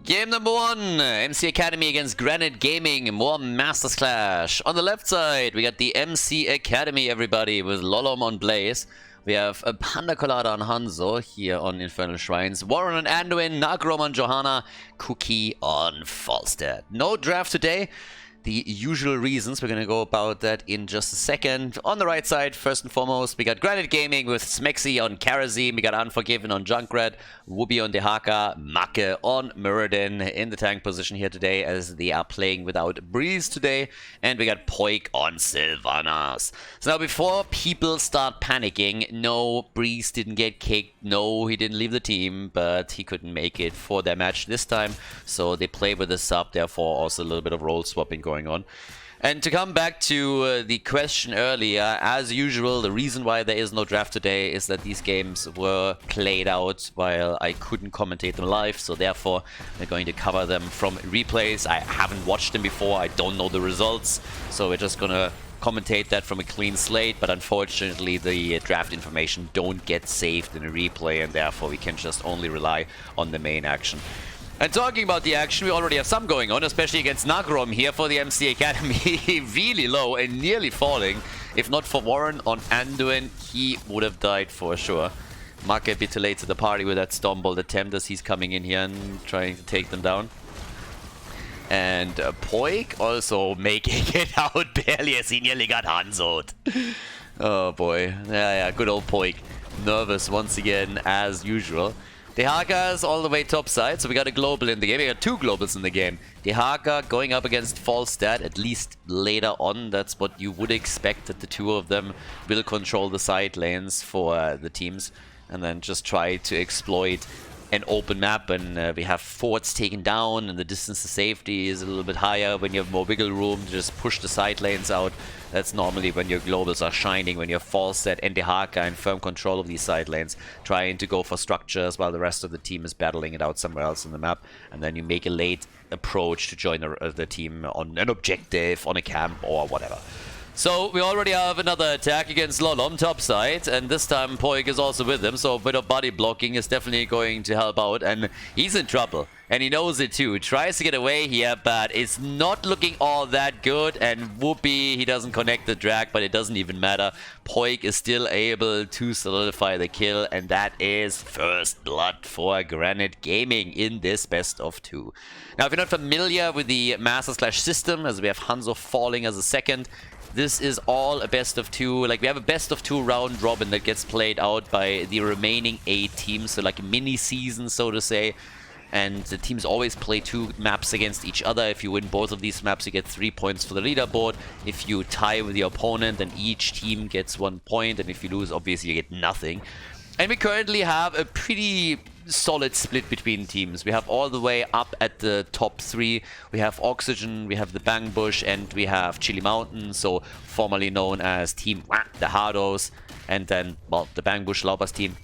Game number 1, MC Academy against Granit Gaming, more Masters Clash. On the left side, we got the MC Academy, everybody, with Lolom on Blaze. We have a Panda Colada on Hanzo here on Infernal Shrines, Warren on Anduin, Nagrom on Johanna, Cookie on Falstad. No draft today. The usual reasons, we're going to go about that in just a second. On the right side, first and foremost, we got Granit Gaming with Smexy on Karazim, we got Unforgiven on Junkrat, Whoopi on Dehaka, Make on Muradin in the tank position here today as they are playing without Breeze today, and we got Poik on Sylvanas. So now before people start panicking, no, Breeze didn't get kicked, no, he didn't leave the team, but he couldn't make it for their match this time, so they play with the sub, therefore also a little bit of role swapping going on. And to come back to the question earlier, as usual, the reason why there is no draft today is that these games were played out while I couldn't commentate them live, so therefore we're going to cover them from replays. I haven't watched them before, I don't know the results, so we're just gonna commentate that from a clean slate, but unfortunately the draft information don't get saved in a replay, and therefore we can just only rely on the main action. And talking about the action, we already have some going on, especially against Nagrom here for the MC Academy. Really low and nearly falling. If not for Warren on Anduin, he would have died for sure. Make a bit too late to the party with that Stormbolt attempt as he's coming in here and trying to take them down. And Poik also making it out barely as he nearly got Hanzo'd. Oh boy. Yeah, good old Poik. Nervous once again as usual. Dehaka is all the way top side, so we got a global in the game. We got two globals in the game. Dehaka going up against Falstad, at least later on. That's what you would expect, that the two of them will control the side lanes for the teams and then just try to exploit an open map. And we have forts taken down and the distance to safety is a little bit higher when you have more wiggle room to just push the side lanes out. That's normally when your globals are shining, when you have Falstad and Dehaka in firm control of these side lanes, trying to go for structures while the rest of the team is battling it out somewhere else in the map. And then you make a late approach to join the team on an objective, on a camp, or whatever. So we already have another attack against Lolom top side, and this time Poik is also with him, so a bit of body blocking is definitely going to help out, and he's in trouble. And he knows it too. Tries to get away here, but it's not looking all that good. And Whoopi, he doesn't connect the drag, but it doesn't even matter. Poik is still able to solidify the kill, and that is first blood for Granit Gaming in this best of 2. Now, if you're not familiar with the Master Slash system, as we have Hanzo falling as a second, this is all a best of 2. Like, we have a best of 2 round robin that gets played out by the remaining 8 teams, so like a mini season, so to say. And the teams always play 2 maps against each other. If you win both of these maps, you get 3 points for the leaderboard. If you tie with your opponent, then each team gets 1 point. And if you lose, obviously you get nothing. And we currently have a pretty solid split between teams. We have all the way up at the top 3. We have Oxygen, we have the Bang Bush, and we have Chili Mountain, so formerly known as Team the Hardos. And then, well, the Bang Bush Laubas team.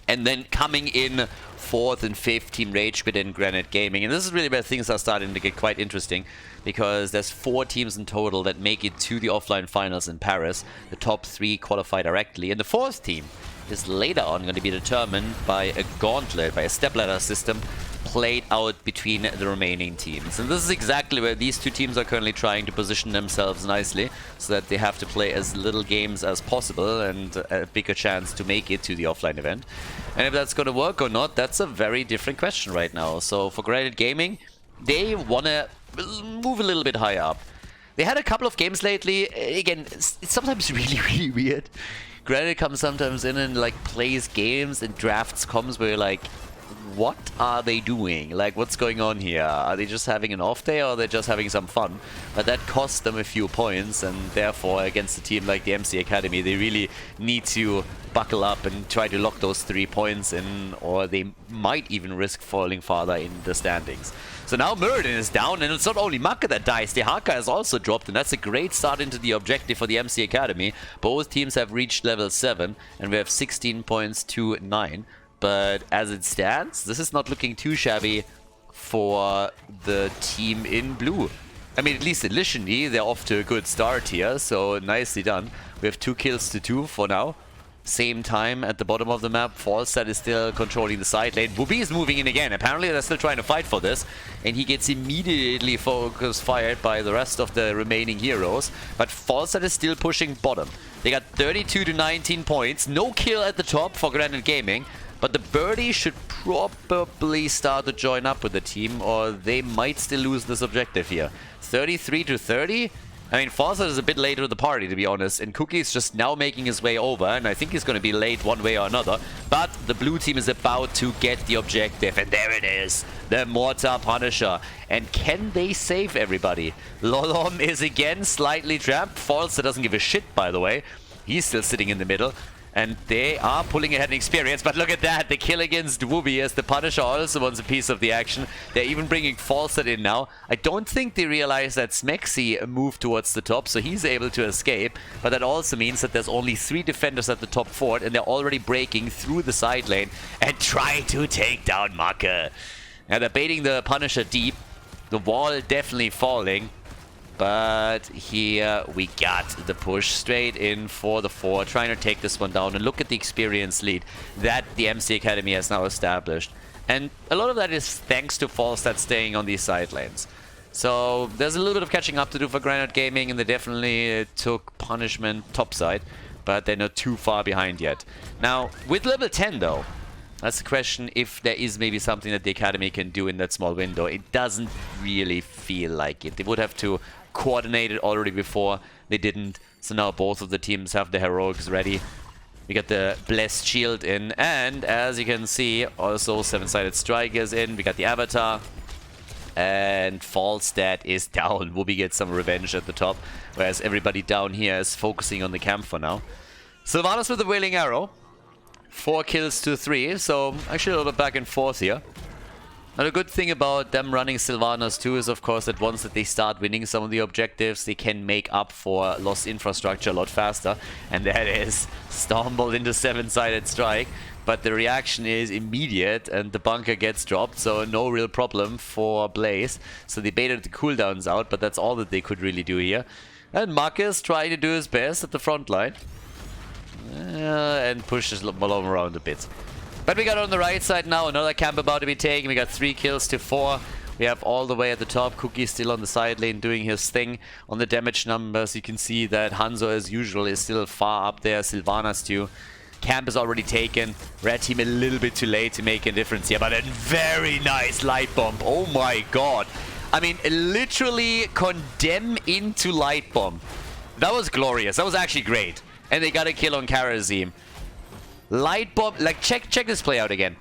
And then coming in 4th and 5th, Team Rage within Granit Gaming. And this is really where things are starting to get quite interesting, because there's 4 teams in total that make it to the offline finals in Paris. The top 3 qualify directly, and the 4th team is later on going to be determined by a gauntlet, by a stepladder system played out between the remaining teams. And this is exactly where these 2 teams are currently trying to position themselves nicely, so that they have to play as little games as possible and a bigger chance to make it to the offline event. And if that's going to work or not, that's a very different question right now. So for Granit Gaming, they want to move a little bit higher up. They had a couple of games lately. Again, it's sometimes really weird. Granit comes sometimes in and like plays games, and drafts comes where you're like, what are they doing? Like, what's going on here? Are they just having an off day, or are they just having some fun? But that costs them a few points, and therefore against a team like the MC Academy, they really need to buckle up and try to lock those 3 points in, or they might even risk falling farther in the standings. So now Muradin is down, and it's not only Make that dies, Dehaka has also dropped, and that's a great start into the objective for the MC Academy. Both teams have reached level 7, and we have 16 points to 9. But as it stands, this is not looking too shabby for the team in blue. I mean, at least initially, they're off to a good start here, so nicely done. We have 2 kills to 2 for now. Same time at the bottom of the map, Falstad is still controlling the side lane. Whoopi is moving in again. Apparently they're still trying to fight for this. And he gets immediately focus fired by the rest of the remaining heroes. But Falstad is still pushing bottom. They got 32 to 19 points. No kill at the top for Granit Gaming. But the birdie should probably start to join up with the team, or they might still lose this objective here. 33 to 30? I mean, Falstad is a bit late to the party, to be honest, and Cookie is just now making his way over, and I think he's going to be late one way or another. But the blue team is about to get the objective, and there it is, the Mortar Punisher. And can they save everybody? Lolom is again slightly trapped. Falstad doesn't give a shit, by the way. He's still sitting in the middle. And they are pulling ahead in experience, but look at that, the kill against Wooby as the Punisher also wants a piece of the action. They're even bringing Falstad in now. I don't think they realize that Smexy moved towards the top, so he's able to escape. But that also means that there's only 3 defenders at the top fort, and they're already breaking through the side lane and try to take down Macke. Now they're baiting the Punisher deep. The wall definitely falling. But here we got the push straight in for the 4, trying to take this one down. And look at the experience lead that the MC Academy has now established. And a lot of that is thanks to Falstad staying on these side lanes. So there's a little bit of catching up to do for Granite Gaming, and they definitely took punishment topside. But they're not too far behind yet. Now, with level 10 though, that's the question, if there is maybe something that the Academy can do in that small window. It doesn't really feel like it. They would have to coordinate it already before. They didn't. So now both of the teams have the heroics ready. We got the Blessed Shield in. And as you can see, also 7-sided Strikers in. We got the Avatar. And Falstad is down. Whoopi gets some revenge at the top. Whereas everybody down here is focusing on the camp for now. Sylvanas with the Wailing Arrow. 4 kills to 3, so actually a little back and forth here. Now the good thing about them running Sylvanas too is of course that once that they start winning some of the objectives, they can make up for lost infrastructure a lot faster. And that is stumbled into 7-sided strike. But the reaction is immediate and the bunker gets dropped, so no real problem for Blaze. So they baited the cooldowns out, but that's all that they could really do here. And Marcus trying to do his best at the front line. And pushes Malone around a bit. But we got on the right side now, another camp about to be taken. We got 3 kills to 4. We have all the way at the top. Cookie still on the side lane doing his thing. On the damage numbers, you can see that Hanzo, as usual, is still far up there. Sylvanas too. Camp is already taken. Red team a little bit too late to make a difference here. But a very nice light bomb. Oh my god. I mean, literally condemn into light bomb. That was glorious. That was actually great. And they got a kill on Karazim. Light bomb, like check this play out again.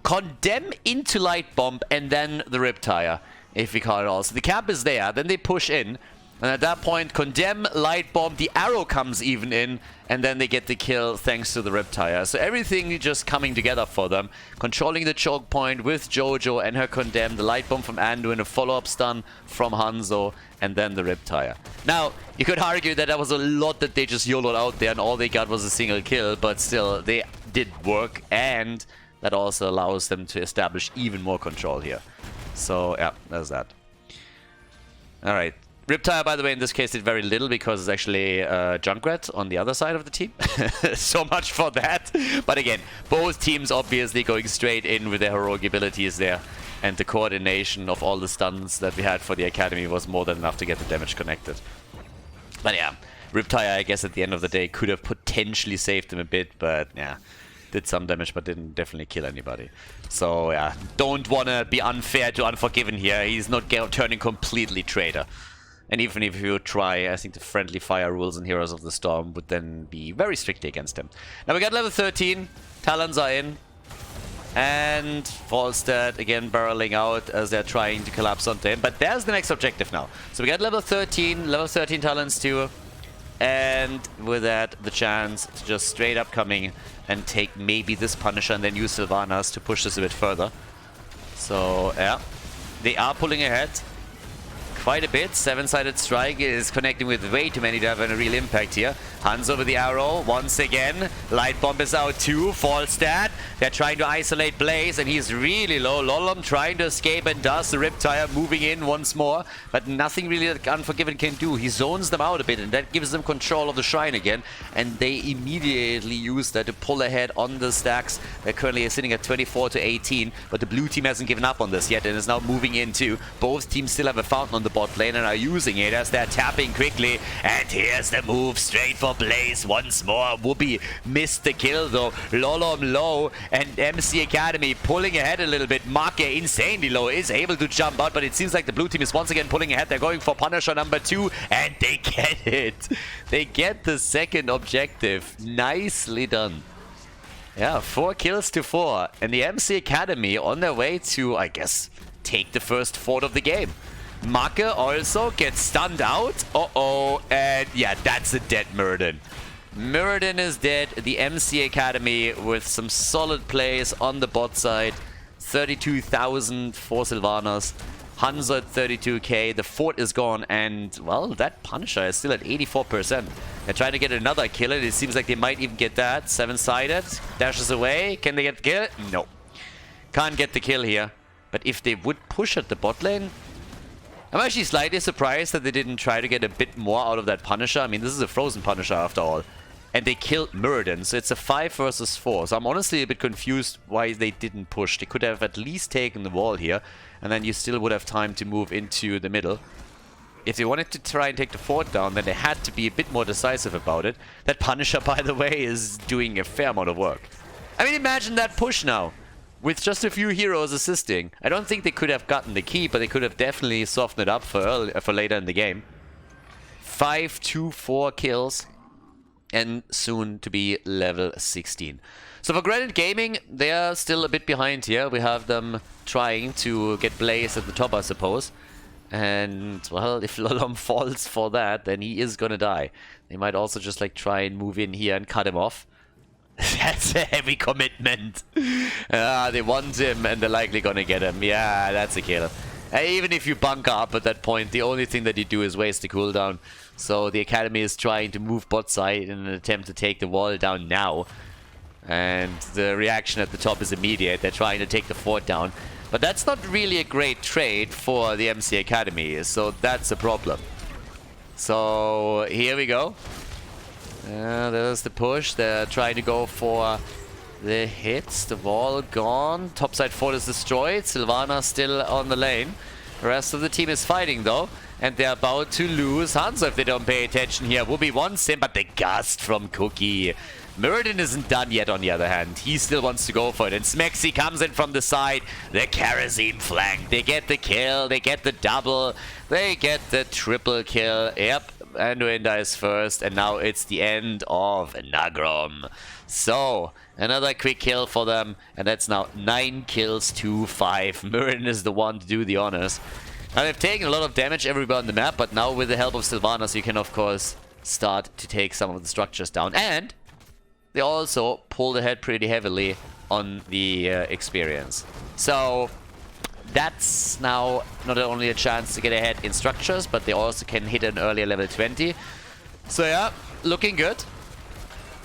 Condemn into light bomb and then the Riptire, if we call it all. So the camp is there, then they push in. And at that point, condemn, light bomb, the arrow comes even in, and then they get the kill thanks to the Riptire. So everything just coming together for them. Controlling the choke point with Jojo and her condemn, the light bomb from Anduin, a follow-up stun from Hanzo, and then the Riptire. Now, you could argue that was a lot that they just YOLO'd out there and all they got was a single kill, but still, they did work, and that also allows them to establish even more control here. So, yeah, there's that. Alright. Riptire, by the way, in this case did very little because it's actually Junkrat on the other side of the team. So much for that. But again, both teams obviously going straight in with their heroic abilities there. And the coordination of all the stuns that we had for the Academy was more than enough to get the damage connected. But yeah, Riptire, I guess at the end of the day, could have potentially saved them a bit. But yeah, did some damage but didn't definitely kill anybody. So yeah, don't want to be unfair to Unforgiven here. He's not turning completely traitor. And even if you try, I think the friendly fire rules in Heroes of the Storm would then be very strictly against him. Now we got level 13, Talons are in. And Falstad again barreling out as they're trying to collapse onto him. But there's the next objective now. So we got level 13 Talons too. And with that, the chance to just straight up coming and take maybe this Punisher and then use Sylvanas to push this a bit further. So yeah, they are pulling ahead. quite a bit. Seven-sided strike is connecting with way too many to have a real impact here. Hans over the arrow once again. Light bomb is out too. False stat. They're trying to isolate Blaze and he's really low. Lolom trying to escape and does. The Riptire moving in once more. But nothing really that Unforgiven can do. He zones them out a bit and that gives them control of the shrine again. And they immediately use that to pull ahead on the stacks. They're currently sitting at 24 to 18. But the blue team hasn't given up on this yet and is now moving in too. Both teams still have a fountain on the bot lane and are using it as they're tapping quickly. And here's the move straight for Blaze once more. Whoopi missed the kill though. Lolom low and MC Academy pulling ahead a little bit. Marke insanely low, is able to jump out, but it seems like the blue team is once again pulling ahead. They're going for Punisher number 2 and they get it. They get the second objective. Nicely done. Yeah, 4 kills to 4. And the MC Academy on their way to, I guess, take the first fort of the game. Marke also gets stunned out. Uh-oh. And yeah, that's a dead Muradin. Muradin is dead. The MC Academy with some solid plays on the bot side. 32,000 for Sylvanas. Hanzo at 32k. The fort is gone. And, well, that Punisher is still at 84%. They're trying to get another kill. It seems like they might even get that. Seven-sided. Dashes away. Can they get the kill? No. Can't get the kill here. But if they would push at the bot lane, I'm actually slightly surprised that they didn't try to get a bit more out of that Punisher. I mean, this is a frozen Punisher after all. And they killed Muradin, so it's a 5 versus 4. So I'm honestly a bit confused why they didn't push. They could have at least taken the wall here, and then you still would have time to move into the middle. If they wanted to try and take the fort down, then they had to be a bit more decisive about it. That Punisher, by the way, is doing a fair amount of work. I mean, imagine that push now. With just a few heroes assisting. I don't think they could have gotten the key, but they could have definitely softened it up for later in the game. 5 to 4 kills. And soon to be level 16. So for Granit Gaming, they are still a bit behind here. We have them trying to get Blaze at the top, I suppose. And, well, if Lolom falls for that, then he is gonna die. They might also just, like, try and move in here and cut him off. That's a heavy commitment. They want him and they're likely gonna get him. Yeah, that's a kill. Even if you bunker up at that point, the only thing that you do is waste the cooldown. So the Academy is trying to move bot side in an attempt to take the wall down now. And the reaction at the top is immediate. They're trying to take the fort down. But that's not really a great trade for the MC Academy, so that's a problem. So here we go. There's the push. They're trying to go for the hits. The wall gone. Topside fort is destroyed. Sylvana still on the lane. The rest of the team is fighting though. And they're about to lose Hanzo if they don't pay attention here. Whoopi wants him, but the gust from Cookie. Muradin isn't done yet on the other hand. He still wants to go for it. And Smexy comes in from the side. The Kerosene flank. They get the kill. They get the double. They get the triple kill. Yep. Anduin dies first, and now it's the end of Nagrom. So, another quick kill for them, and that's now 9 kills to 5. Muradin is the one to do the honors. Now, they've taken a lot of damage everywhere on the map, but now with the help of Sylvanas, you can, of course, start to take some of the structures down. And they also pulled ahead pretty heavily on the experience. So that's now not only a chance to get ahead in structures, but they also can hit an earlier level 20. So yeah, looking good.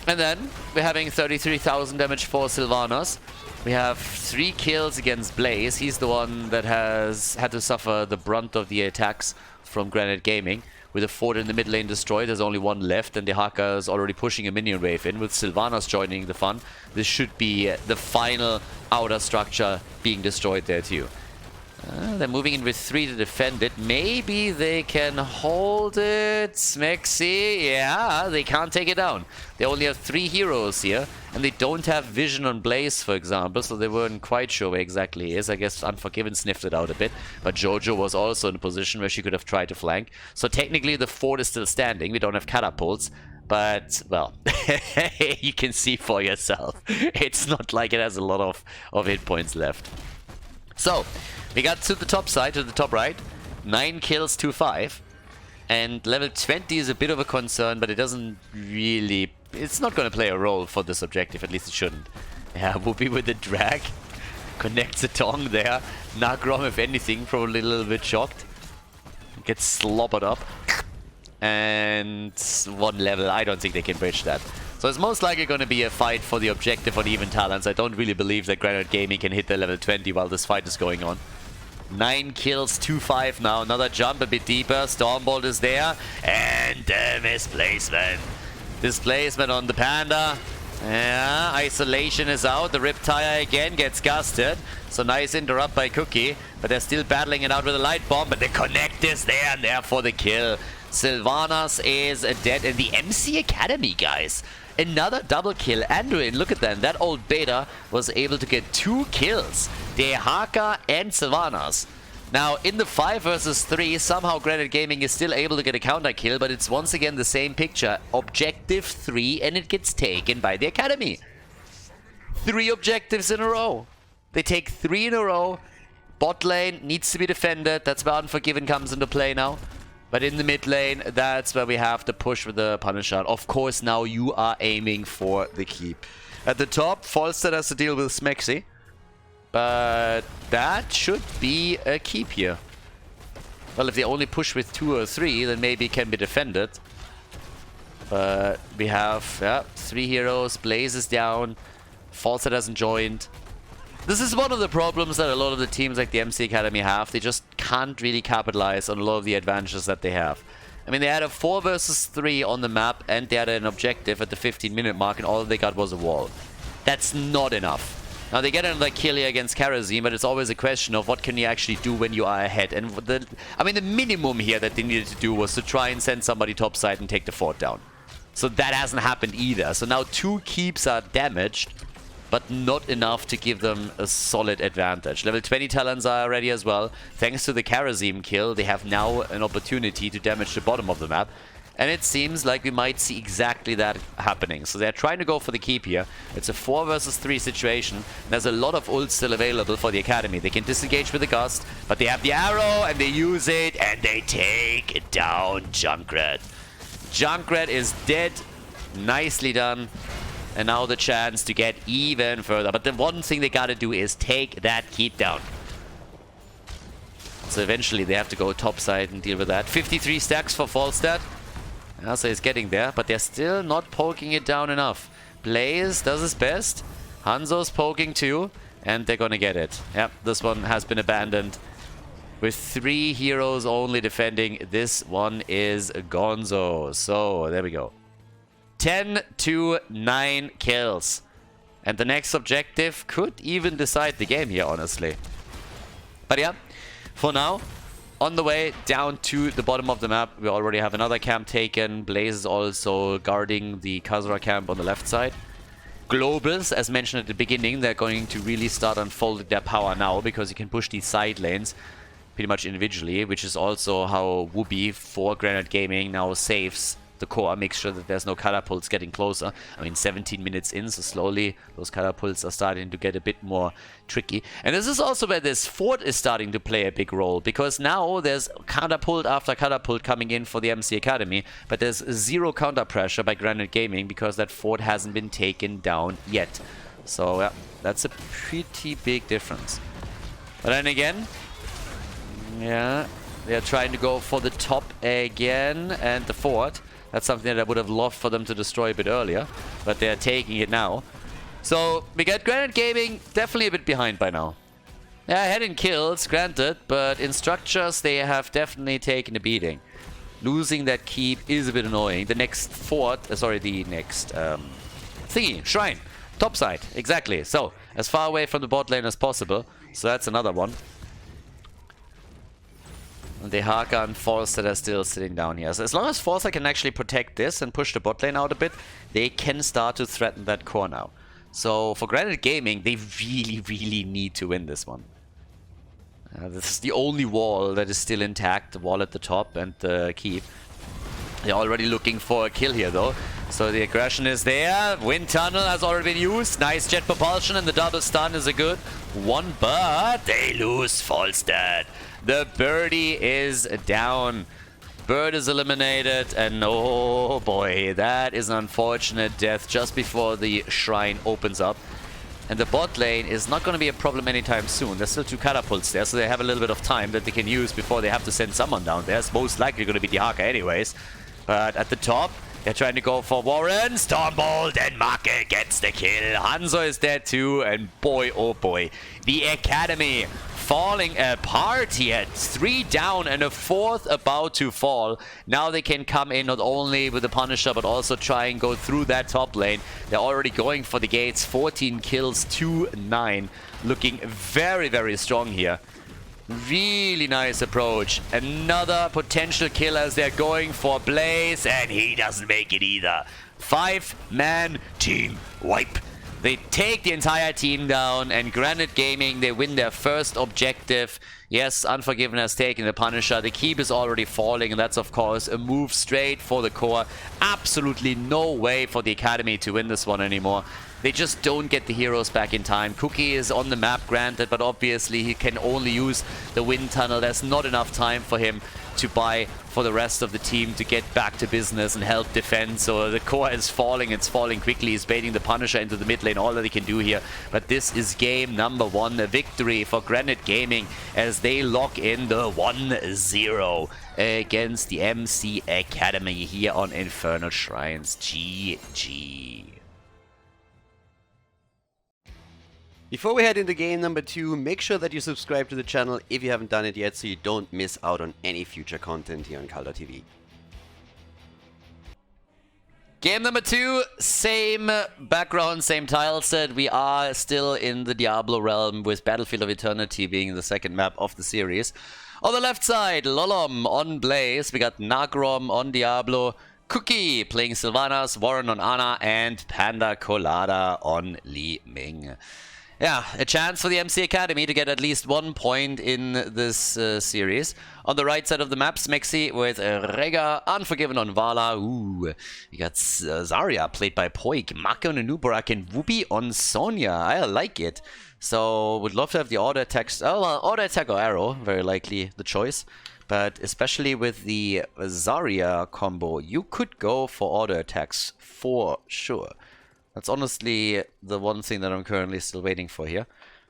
And then we're having 33,000 damage for Sylvanas. We have 3 kills against Blaze. He's the one that has had to suffer the brunt of the attacks from Granit Gaming. With a fort in the mid lane destroyed, there's only 1 left, and the Haka is already pushing a minion wave in. With Sylvanas joining the fun, this should be the final outer structure being destroyed there too. They're moving in with 3 to defend it. Maybe they can hold it. Smexy, yeah, they can't take it down. They only have 3 heroes here, and they don't have vision on Blaze, for example, so they weren't quite sure where exactly he is. I guess Unforgiven sniffed it out a bit, but Jojo was also in a position where she could have tried to flank. So technically the fort is still standing. We don't have catapults, but, well, you can see for yourself. It's not like it has a lot of hit points left. So, we got to the top side, to the top right. 9 kills to 5. And level 20 is a bit of a concern, but it doesn't really... It's not going to play a role for this objective, at least it shouldn't. Yeah, Whoopi with the drag. Connects a tongue there. Nagrom, if anything, probably a little bit shocked. gets slobbered up. And 1 level, I don't think they can bridge that. So it's most likely going to be a fight for the objective on even talents. I don't really believe that Granit Gaming can hit the level 20 while this fight is going on. 9 kills, 2-5 now. Another jump a bit deeper. Stormbolt is there. And misplacement. Displacement on the Panda. Yeah, isolation is out. The Riptire again gets gusted. So nice interrupt by Cookie. But they're still battling it out with a light bomb. But the connect is there and there for the kill. Sylvanas is dead. And the MC Academy, guys. Another double kill. Anduin, look at them. That old beta was able to get 2 kills. Dehaka and Sylvanas. Now, in the 5 versus 3, somehow Granit Gaming is still able to get a counter kill, but it's once again the same picture. Objective 3, and it gets taken by the Academy. 3 objectives in a row. They take 3 in a row. Bot lane needs to be defended. That's where Unforgiven comes into play now. But in the mid lane, that's where we have to push with the Punisher. Of course, now you are aiming for the keep. At the top, Falstad has to deal with Smexy. But that should be a keep here. Well, if they only push with 2 or 3, then maybe it can be defended. But we have 3 heroes. Blaze is down. Falstad hasn't joined. This is one of the problems that a lot of the teams like the MC Academy have. They just can't really capitalize on a lot of the advantages that they have. I mean, they had a 4 versus 3 on the map, and they had an objective at the 15-minute mark, and all they got was a wall. That's not enough. Now, they get another kill here against Karazim, but it's always a question of what can you actually do when you are ahead. And the minimum here that they needed to do was to try and send somebody topside and take the fort down. So that hasn't happened either. So now 2 keeps are damaged, but not enough to give them a solid advantage. Level 20 talents are ready as well. Thanks to the Karazim kill, they have now an opportunity to damage the bottom of the map. And it seems like we might see exactly that happening. So they're trying to go for the keep here. It's a 4 versus 3 situation. There's a lot of ults still available for the Academy. They can disengage with the Gust, but they have the arrow and they use it and they take down Junkrat. Junkrat is dead. Nicely done. And now the chance to get even further. But the one thing they gotta do is take that keep down. So eventually they have to go topside and deal with that. 53 stacks for Falstad. Yeah, so he's getting there, but they're still not poking it down enough. Blaze does his best. Hanzo's poking too, and they're gonna get it. Yep, this one has been abandoned. With 3 heroes only defending, this one is Gonzo. So, there we go. 10 to 9 kills. And the next objective could even decide the game here, honestly. But yeah, for now, on the way down to the bottom of the map, we already have another camp taken. Blaze is also guarding the Khaldor camp on the left side. Globals, as mentioned at the beginning, they're going to really start unfolding their power now, because you can push these side lanes pretty much individually, which is also how Wooby for Granit Gaming now saves the core, makes sure that there's no catapults getting closer. I mean, 17 minutes in, so slowly those catapults are starting to get a bit more tricky. And this is also where this fort is starting to play a big role, because now there's catapult after catapult coming in for the MC Academy, but there's 0 counter pressure by Granit Gaming because that fort hasn't been taken down yet. So yeah, that's a pretty big difference. But then again, yeah, they're trying to go for the top again and the fort. That's something that I would have loved for them to destroy a bit earlier, but they're taking it now. So we get Granit Gaming definitely a bit behind by now. Yeah, ahead in kills, granted, but in structures they have definitely taken a beating. Losing that keep is a bit annoying. The next fort, the next thingy, shrine, topside, exactly. So as far away from the bot lane as possible. So that's another one. And the Haka and Falstad are still sitting down here. So as long as Falstad can actually protect this and push the bot lane out a bit, they can start to threaten that core now. So for Granit Gaming, they really, really need to win this one. This is the only wall that is still intact, the wall at the top and the keep. They're already looking for a kill here though. So the aggression is there. Wind tunnel has already been used. Nice jet propulsion, and the double stun is a good one, but they lose Falstad. The birdie is down. Bird is eliminated, and oh boy, that is an unfortunate death just before the shrine opens up. And the bot lane is not going to be a problem anytime soon. There's still 2 catapults there, so they have a little bit of time that they can use before they have to send someone down there. It's most likely going to be the Haka anyways. But at the top, they're trying to go for Warren. Stormbolt and Marke gets the kill. Hanzo is dead too, and boy, oh boy. The Academy falling apart here. 3 down and a 4th about to fall. Now they can come in not only with the Punisher, but also try and go through that top lane. They're already going for the gates. 14 kills to 9. Looking very, very strong here. Really nice approach. Another potential kill as they're going for Blaze, and he doesn't make it either. 5-man team wipe. They take the entire team down, and Granit Gaming, they win their first objective. Yes, Unforgiven has taken the Punisher. The keep is already falling, and that's, of course, a move straight for the core. Absolutely no way for the Academy to win this one anymore. They just don't get the heroes back in time. Cookie is on the map, granted, but obviously he can only use the wind tunnel. There's not enough time for him to buy for the rest of the team to get back to business and help defend. So the core is falling. It's falling quickly. He's baiting the Punisher into the mid lane. All that he can do here. But this is game number 1. A victory for Granit Gaming as they lock in the 1-0 against the MC Academy here on Infernal Shrines. GG. Before we head into game number 2, make sure that you subscribe to the channel if you haven't done it yet so you don't miss out on any future content here on Khaldor TV. Game number 2, same background, same tile set. We are still in the Diablo realm with Battlefield of Eternity being the second map of the series. On the left side, Lolom on Blaze. We got Nagrom on Diablo. Cookie playing Sylvanas, Warren on Ana, and Panda Colada on Li Ming. Yeah, a chance for the MC Academy to get at least 1 point in this series. On the right side of the map, Smexy with Rega, Unforgiven on Vala. Ooh, you got Zarya played by Poik, Maka on Anubarak, and Whoopi on Sonya. I like it. So, would love to have the auto attack. Oh, well, auto attack or arrow, very likely the choice. But especially with the Zarya combo, you could go for auto attacks for sure. That's honestly the one thing that I'm currently still waiting for here.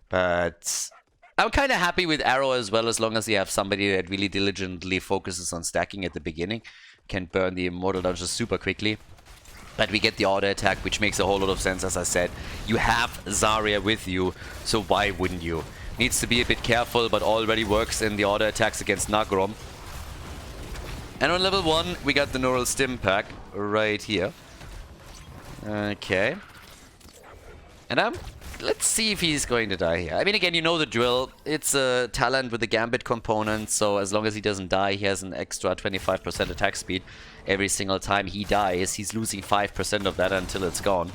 But I'm kind of happy with Arrow as well, as long as you have somebody that really diligently focuses on stacking at the beginning. Can burn the Immortal Dungeons super quickly. But we get the auto attack, which makes a whole lot of sense, as I said. You have Zarya with you, so why wouldn't you? Needs to be a bit careful, but already works in the auto attacks against Nagrom. And on level 1, we got the Neural Stim pack right here. Okay. And let's see if he's going to die here. I mean, again, you know the drill. It's a talent with the Gambit component, so as long as he doesn't die, he has an extra 25% attack speed. Every single time he dies, he's losing 5% of that until it's gone.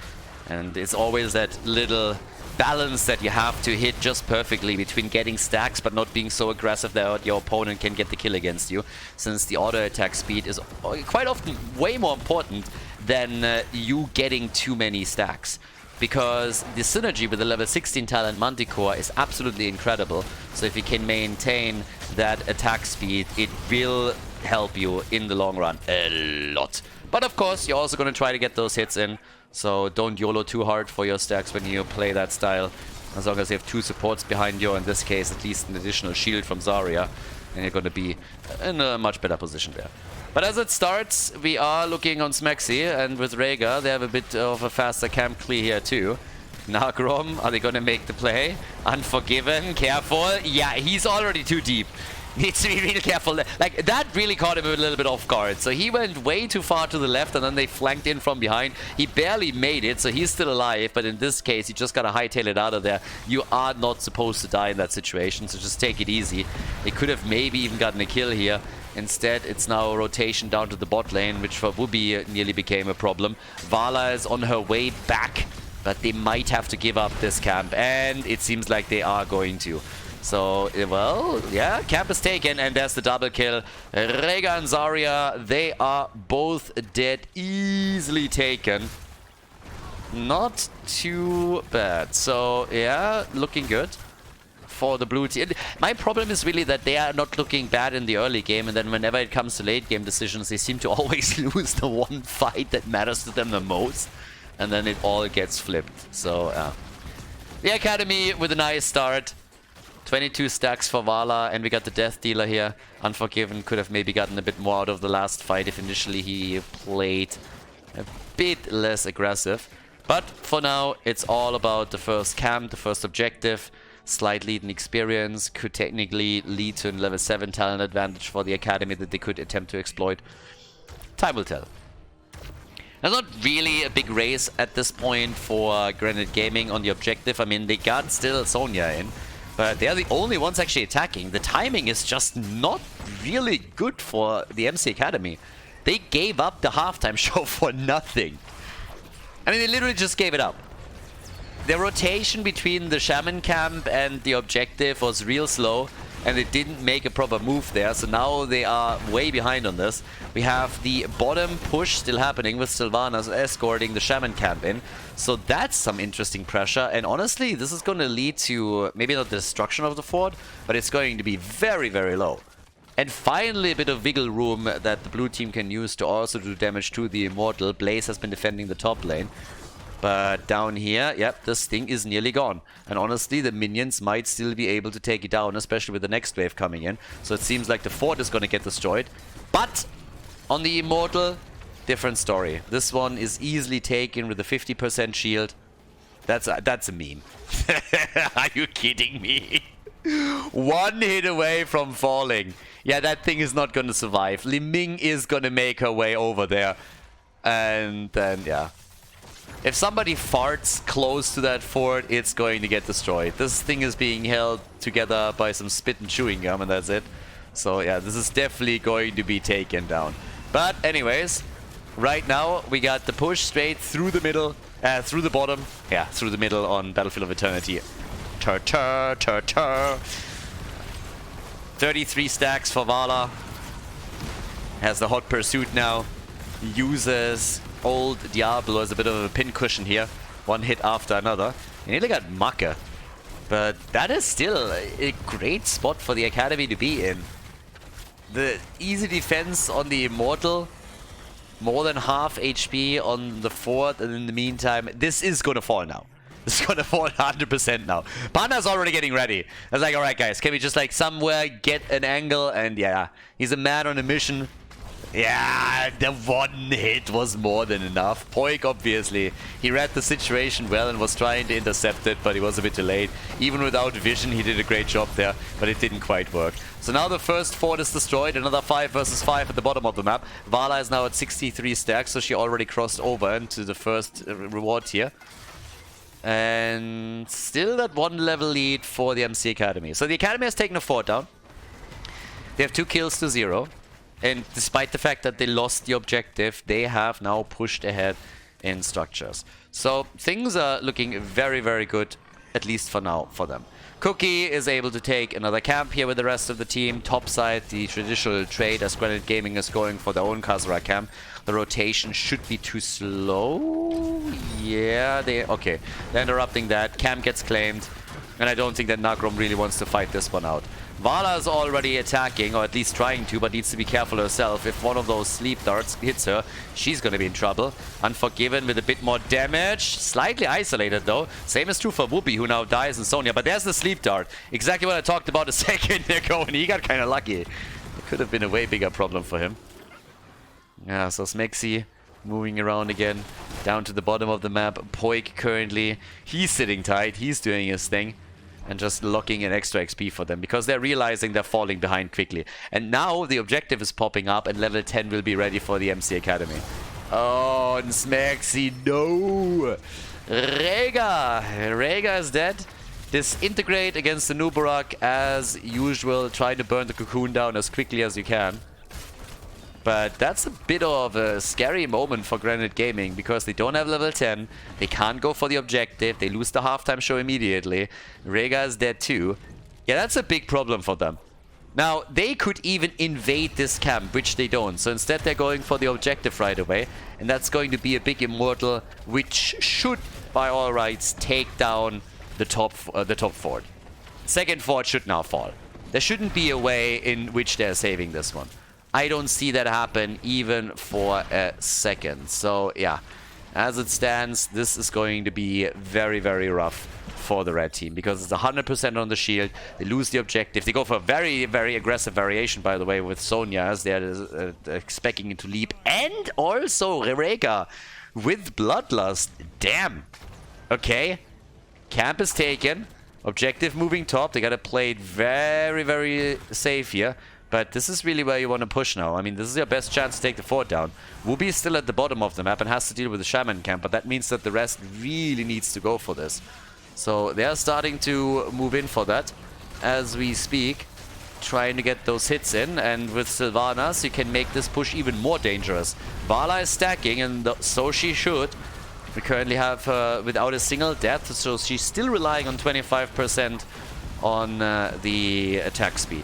And it's always that little balance that you have to hit just perfectly between getting stacks but not being so aggressive that your opponent can get the kill against you, since the auto attack speed is quite often way more important than you getting too many stacks, because the synergy with the level 16 talent Manticore is absolutely incredible. So if you can maintain that attack speed, it will help you in the long run a lot. But of course, you're also going to try to get those hits in. So don't YOLO too hard for your stacks when you play that style. As long as you have 2 supports behind you, in this case at least an additional shield from Zarya, and you're going to be in a much better position there. But as it starts, we are looking on Smexy, and with Rega, they have a bit of a faster camp clear here too. Nagrom, are they going to make the play? Unforgiven, careful. Yeah, he's already too deep. Needs to be really careful. Like, that really caught him a little bit off guard. So he went way too far to the left, and then they flanked in from behind. He barely made it, so he's still alive. But in this case, you just gotta hightail it out of there. You are not supposed to die in that situation, so just take it easy. They could have maybe even gotten a kill here. Instead, it's now a rotation down to the bot lane, which for Whoopi nearly became a problem. Vala is on her way back, but they might have to give up this camp. And it seems like they are going to. So, well, yeah, camp is taken, and there's the double kill. Rega and Zarya, they are both dead, easily taken. Not too bad. So, yeah, looking good for the blue team. My problem is really that they are not looking bad in the early game, and then whenever it comes to late game decisions, they seem to always lose the one fight that matters to them the most, and then it all gets flipped. So, The Academy with a nice start. 22 stacks for Vala, and we got the Death Dealer here. Unforgiven could have maybe gotten a bit more out of the last fight if initially he played a bit less aggressive. But for now, it's all about the first camp, the first objective. Slight lead in experience could technically lead to a level 7 talent advantage for the Academy that they could attempt to exploit. Time will tell. There's not really a big race at this point for Granit Gaming on the objective. I mean, they got still Sonya in, but they are the only ones actually attacking. The timing is just not really good for the MC Academy. They gave up the halftime show for nothing. I mean, they literally just gave it up. The rotation between the Shaman camp and the objective was real slow, and they didn't make a proper move there, so now they are way behind on this. We have the bottom push still happening with Sylvanas escorting the Shaman camp in, so that's some interesting pressure, and honestly, this is going to lead to maybe not the destruction of the fort, but it's going to be very, very low. And finally, a bit of wiggle room that the blue team can use to also do damage to the Immortal. Blaze has been defending the top lane. But down here, yep, this thing is nearly gone. And honestly, the minions might still be able to take it down, especially with the next wave coming in. So it seems like the fort is going to get destroyed. But on the Immortal, different story. This one is easily taken with a 50% shield. That's a meme. Are you kidding me? One hit away from falling. Yeah, that thing is not going to survive. Li Ming is going to make her way over there. And then, yeah. If somebody farts close to that fort, it's going to get destroyed. This thing is being held together by some spit and chewing gum, and that's it. So yeah, this is definitely going to be taken down. But anyways, right now we got the push straight through the middle, through the bottom. Yeah, through the middle on Battlefield of Eternity. 33 stacks for Vala. Has the hot pursuit now. Uses old Diablo as a bit of a pincushion here. One hit after another. He nearly got Maka. But that is still a great spot for the Academy to be in. The easy defense on the Immortal. More than half HP on the fort. And in the meantime, this is going to fall now. This is going to fall 100% now. Panda's already getting ready. I was like, alright guys, can we just like somewhere get an angle? And yeah, he's a man on a mission. Yeah, the one hit was more than enough. Poik, obviously, he read the situation well and was trying to intercept it, but he was a bit delayed. Even without vision, he did a great job there, but it didn't quite work. So now the first fort is destroyed, another 5 versus 5 at the bottom of the map. Vala is now at 63 stacks, so she already crossed over into the first reward tier. And still that 1 level lead for the MC Academy. So the Academy has taken a fort down. They have 2 kills to 0. And despite the fact that they lost the objective, they have now pushed ahead in structures. So things are looking very, very good, at least for now, for them. Cookie is able to take another camp here with the rest of the team. Topside, the traditional trade as Granit Gaming is going for their own Khaldor camp. The rotation should be too slow. Yeah, okay. They're interrupting that. Camp gets claimed. And I don't think that Nagrom really wants to fight this one out. Vala is already attacking, or at least trying to, but needs to be careful herself. If one of those sleep darts hits her, she's gonna be in trouble. Unforgiven with a bit more damage. Slightly isolated though. Same is true for Whoopi, who now dies in Sonya. But there's the sleep dart. Exactly what I talked about a second ago, and he got kind of lucky. It could have been a way bigger problem for him. Yeah, so Smexy moving around again. Down to the bottom of the map. Poik currently, he's sitting tight. He's doing his thing. And just locking an extra XP for them, because they're realizing they're falling behind quickly. And now the objective is popping up, and level 10 will be ready for the MC Academy. Oh, and Smexy, no! Rega is dead. Disintegrate against the Nubarak as usual. Try to burn the cocoon down as quickly as you can. But that's a bit of a scary moment for Granit Gaming, because they don't have level 10, they can't go for the objective, they lose the halftime show immediately. Rega is dead too. Yeah, that's a big problem for them. Now, they could even invade this camp, which they don't. So instead they're going for the objective right away, and that's going to be a big Immortal, which should, by all rights, take down the top fort. Second fort should now fall. There shouldn't be a way in which they're saving this one. I don't see that happen even for a second. So yeah, as it stands, this is going to be very, very rough for the red team because it's 100% on the shield. They lose the objective. They go for a very, very aggressive variation, by the way, with Sonya as they're expecting it to leap. And also Rerega with Bloodlust. Damn. Okay. Camp is taken. Objective moving top. They gotta play it very, very safe here. But this is really where you want to push now. I mean, this is your best chance to take the fort down. Wooby is still at the bottom of the map and has to deal with the Shaman camp, but that means that the rest really needs to go for this. So they're starting to move in for that as we speak, trying to get those hits in. And with Sylvanas, you can make this push even more dangerous. Vala is stacking, and so she should. We currently have her without a single death, so she's still relying on 25% on the attack speed.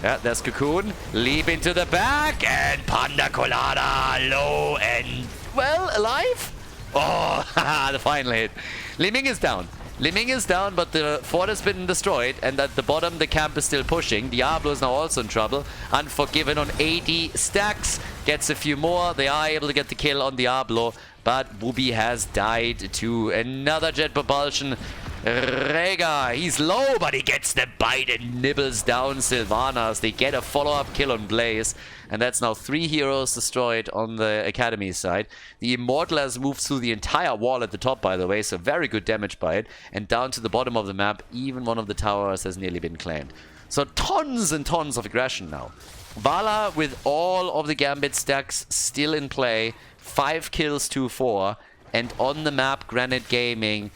Yeah, there's Cocoon. Leap into the back. And Panda Colada low and, well, alive? Oh, the final hit. Li Ming is down. Li Ming is down, but the fort has been destroyed. And at the bottom, the camp is still pushing. Diablo is now also in trouble. Unforgiven on 80 stacks. Gets a few more. They are able to get the kill on Diablo. But Wooby has died to another jet propulsion. Rega, he's low, but he gets the bite and nibbles down Sylvanas. They get a follow-up kill on Blaze, and that's now 3 heroes destroyed on the Academy side. The Immortal has moved through the entire wall at the top, by the way, so very good damage by it. And down to the bottom of the map, even one of the towers has nearly been claimed. So tons and tons of aggression now. Vala with all of the Gambit stacks still in play, 5 kills to 4, and on the map, Granit Gaming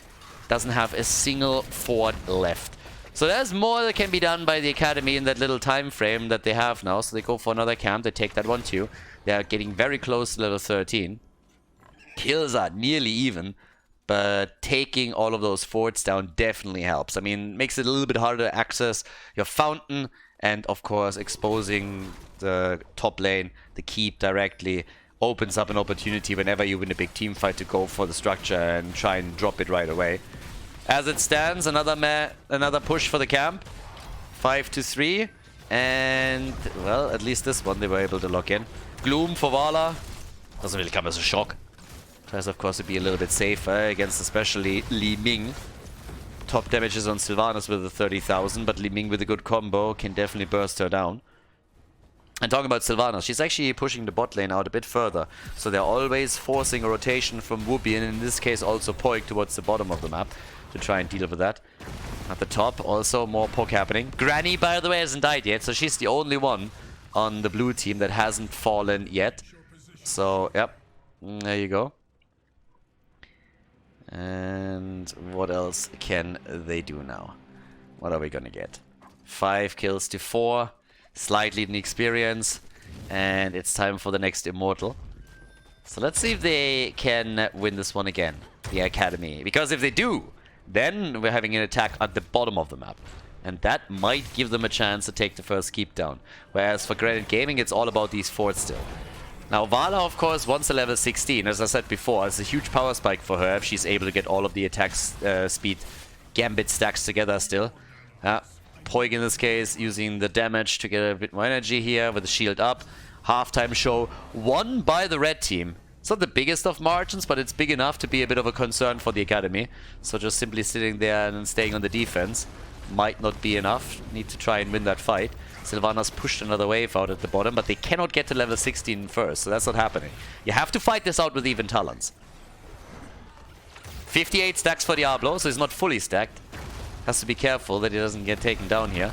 doesn't have a single fort left. So there's more that can be done by the Academy in that little time frame that they have now. So they go for another camp. They take that one too. They are getting very close to level 13. Kills are nearly even, but taking all of those forts down definitely helps. I mean, makes it a little bit harder to access your fountain, and of course exposing the top lane, the keep directly, opens up an opportunity whenever you win a big team fight to go for the structure and try and drop it right away. As it stands, another push for the camp. 5-3. And, well, at least this one they were able to lock in. Gloom for Vala. Doesn't really come as a shock. Tries, of course, to be a little bit safer against especially Li Ming. Top damages on Sylvanas with the 30,000, but Li Ming with a good combo can definitely burst her down. And talking about Sylvanas, she's actually pushing the bot lane out a bit further. So they're always forcing a rotation from Wooby, and in this case also Poik towards the bottom of the map to try and deal with that. At the top, also more poke happening. Granny, by the way, hasn't died yet, so she's the only one on the blue team that hasn't fallen yet. So, yep, there you go. And what else can they do now? What are we gonna get? 5 kills to 4. Slightly in experience, and it's time for the next Immortal. So let's see if they can win this one again, the Academy. Because if they do, then we're having an attack at the bottom of the map. And that might give them a chance to take the first keep down. Whereas for Granit Gaming, it's all about these forts still. Now Vala, of course, wants a level 16. As I said before, it's a huge power spike for her if she's able to get all of the attack speed Gambit stacks together still. Poik in this case using the damage to get a bit more energy here with the shield up. Halftime show won by the red team. It's not the biggest of margins, but it's big enough to be a bit of a concern for the Academy. So just simply sitting there and staying on the defense might not be enough. Need to try and win that fight. Sylvanas pushed another wave out at the bottom, but they cannot get to level 16 first, so that's not happening. You have to fight this out with even talents. 58 stacks for Diablo, so he's not fully stacked. Has to be careful that he doesn't get taken down here.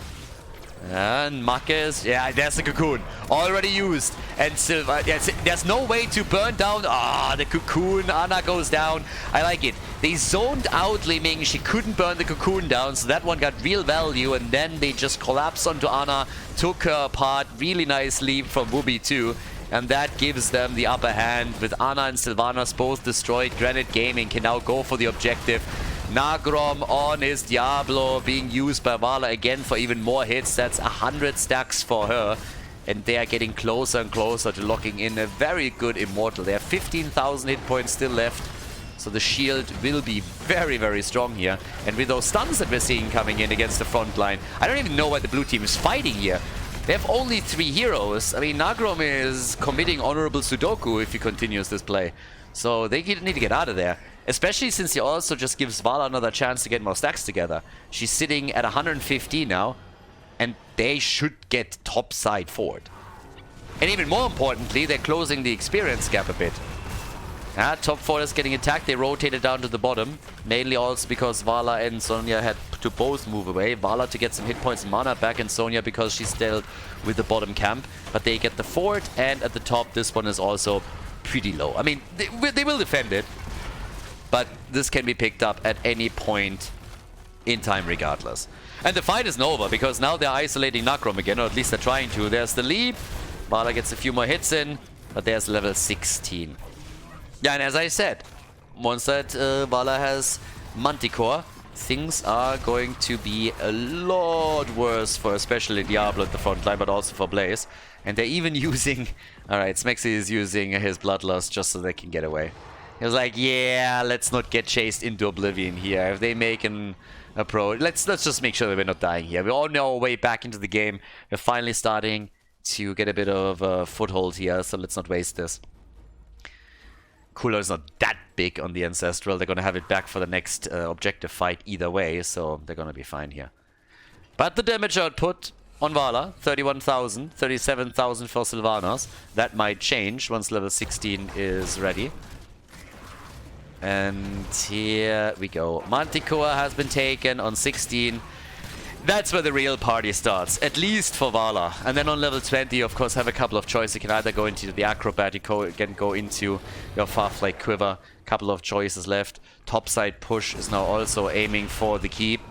And Marcus, yeah, there's the Cocoon. Already used. And Silva, yeah, there's no way to burn down. Ah, the Cocoon. Ana goes down. I like it. They zoned out Li Ming. She couldn't burn the Cocoon down, so that one got real value. And then they just collapsed onto Ana, took her apart. Really nice leap from Wooby too. And that gives them the upper hand. With Ana and Sylvanas both destroyed, Granit Gaming can now go for the objective. Nagrom on his Diablo being used by Vala again for even more hits. That's 100 stacks for her. And they are getting closer and closer to locking in a very good Immortal. They have 15,000 hit points still left. So the shield will be very, very strong here. And with those stuns that we're seeing coming in against the front line, I don't even know why the blue team is fighting here. They have only 3 heroes. I mean, Nagrom is committing honorable Sudoku if he continues this play. So they need to get out of there. Especially since he also just gives Vala another chance to get more stacks together. She's sitting at 150 now, and they should get top side forward. And even more importantly, they're closing the experience gap a bit. Top 4 is getting attacked. They rotated down to the bottom. Mainly also because Vala and Sonya had to both move away. Vala to get some hit points and mana back, and Sonya because she's dealt with the bottom camp. But they get the fort, and at the top, this one is also pretty low. I mean, they will defend it. But this can be picked up at any point in time regardless. And the fight isn't over, because now they're isolating Nacrom again, or at least they're trying to. There's the leap. Vala gets a few more hits in, but there's level 16. Yeah, and as I said, once that Vala has Manticore, things are going to be a lot worse for especially Diablo at the front line, but also for Blaze. And they're even using... Alright, Smexy is using his Bloodlust just so they can get away. He was like, yeah, let's not get chased into oblivion here. If they make an approach, let's just make sure that we're not dying here. We're on our way back into the game. We're finally starting to get a bit of a foothold here, so let's not waste this. Cooler is not that big on the Ancestral. They're going to have it back for the next objective fight either way, so they're going to be fine here. But the damage output on Vala, 31,000, 37,000 for Sylvanas. That might change once level 16 is ready. And here we go. Manticore has been taken on 16. That's where the real party starts, at least for Vala. And then on level 20, of course, have a couple of choices. You can either go into the Acrobat, you can go into your Farflight Quiver. Couple of choices left. Topside push is now also aiming for the keep.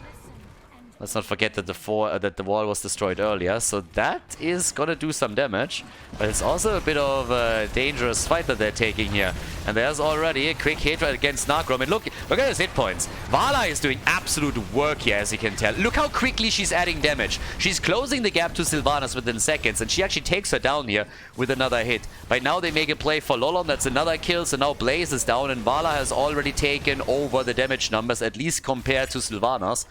Let's not forget that the wall was destroyed earlier, so that is gonna do some damage. But it's also a bit of a dangerous fight that they're taking here. And there's already a quick hit right against Nacrom. And look at his hit points. Vala is doing absolute work here, as you can tell. Look how quickly she's adding damage. She's closing the gap to Sylvanas within seconds, and she actually takes her down here with another hit. Right now they make a play for Lolom, that's another kill, so now Blaze is down, and Vala has already taken over the damage numbers, at least compared to Sylvanas.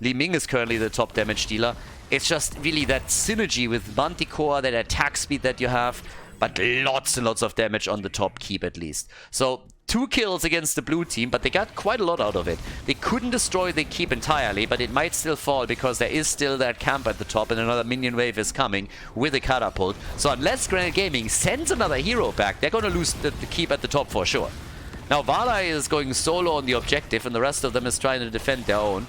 Li Ming is currently the top damage dealer. It's just really that synergy with Manticore, that attack speed that you have, but lots and lots of damage on the top keep at least. So 2 kills against the blue team, but they got quite a lot out of it. They couldn't destroy the keep entirely, but it might still fall because there is still that camp at the top and another minion wave is coming with a Catapult. So unless Granit Gaming sends another hero back, they're going to lose the keep at the top for sure. Now Vala is going solo on the objective and the rest of them is trying to defend their own.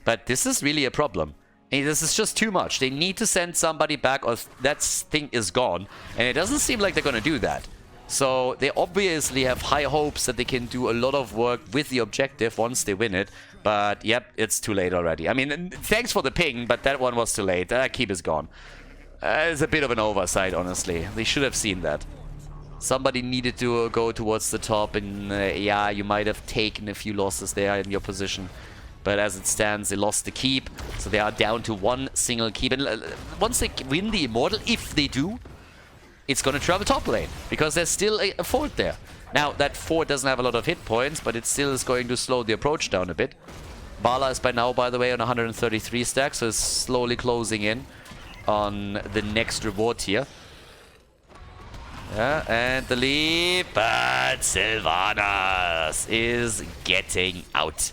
But this is really a problem. And this is just too much. They need to send somebody back or that thing is gone. And it doesn't seem like they're going to do that. So they obviously have high hopes that they can do a lot of work with the objective once they win it. But yep, it's too late already. I mean, thanks for the ping, but that one was too late. That keep is gone. It's a bit of an oversight, honestly. They should have seen that. Somebody needed to go towards the top and yeah, you might have taken a few losses there in your position. But as it stands, they lost the keep, so they are down to 1 single keep. And once they win the Immortal, if they do, it's going to travel top lane, because there's still a fort there. Now, that fort doesn't have a lot of hit points, but it still is going to slow the approach down a bit. Vala is by now, by the way, on 133 stacks, so it's slowly closing in on the next reward here. Yeah, and the leap, but Sylvanas is getting out.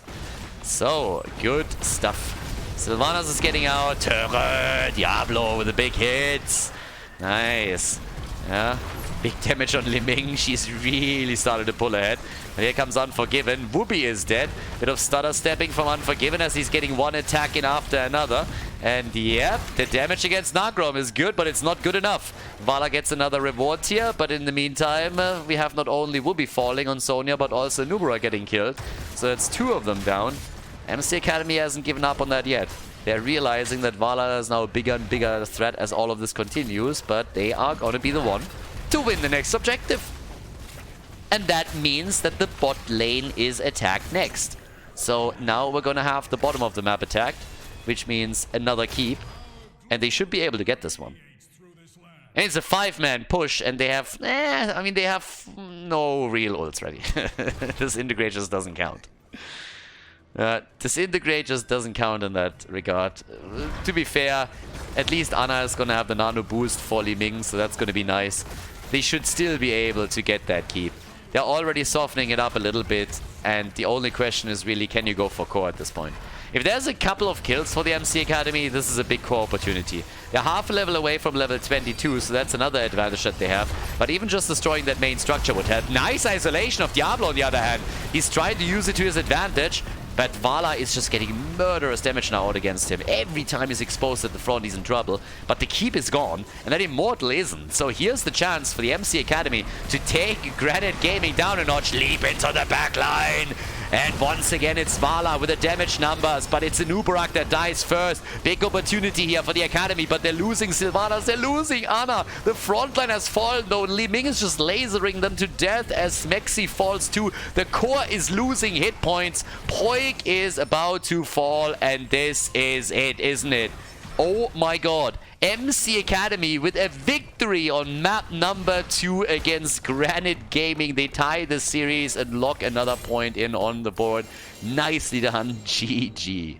So, good stuff. Sylvanas is getting out. Turret, Diablo with the big hits. Nice. Yeah, big damage on Li Ming. She's really started to pull ahead. And here comes Unforgiven. Whoopi is dead. Bit of stutter stepping from Unforgiven as he's getting one attack in after another. And yep, the damage against Nacrom is good, but it's not good enough. Vala gets another reward here, but in the meantime, we have not only Whoopi falling on Sonya, but also Nubra getting killed. So that's 2 of them down. MC Academy hasn't given up on that yet. They're realizing that Vala is now a bigger and bigger threat as all of this continues, but they are going to be the one to win the next objective. And that means that the bot lane is attacked next. So now we're going to have the bottom of the map attacked, which means another keep. And they should be able to get this one. And it's a 5-man push, and they have... I mean, they have no real ults ready. Disintegrate just doesn't count. Disintegrate just doesn't count in that regard. To be fair, at least Ana is going to have the nano boost for Li Ming, so that's going to be nice. They should still be able to get that keep. They're already softening it up a little bit, and the only question is really, can you go for core at this point? If there's a couple of kills for the MC Academy, this is a big core opportunity. They're half a level away from level 22, so that's another advantage that they have. But even just destroying that main structure would help. Nice isolation of Diablo on the other hand. He's trying to use it to his advantage. But Vala is just getting murderous damage now out against him. Every time he's exposed at the front, he's in trouble. But the keep is gone, and that Immortal isn't. So here's the chance for the MC Academy to take Granit Gaming down a notch, leap into the back line. And once again, it's Vala with the damage numbers, but it's Anubarak that dies first. Big opportunity here for the Academy, but they're losing Sylvanas, they're losing Ana. The front line has fallen though. Li Ming is just lasering them to death as Mexi falls too. The core is losing hit points. Poik is about to fall, and this is it, isn't it? Oh my god. MC Academy with a victory on map number 2 against Granit Gaming. They tie the series and lock another point in on the board. Nicely done. GG.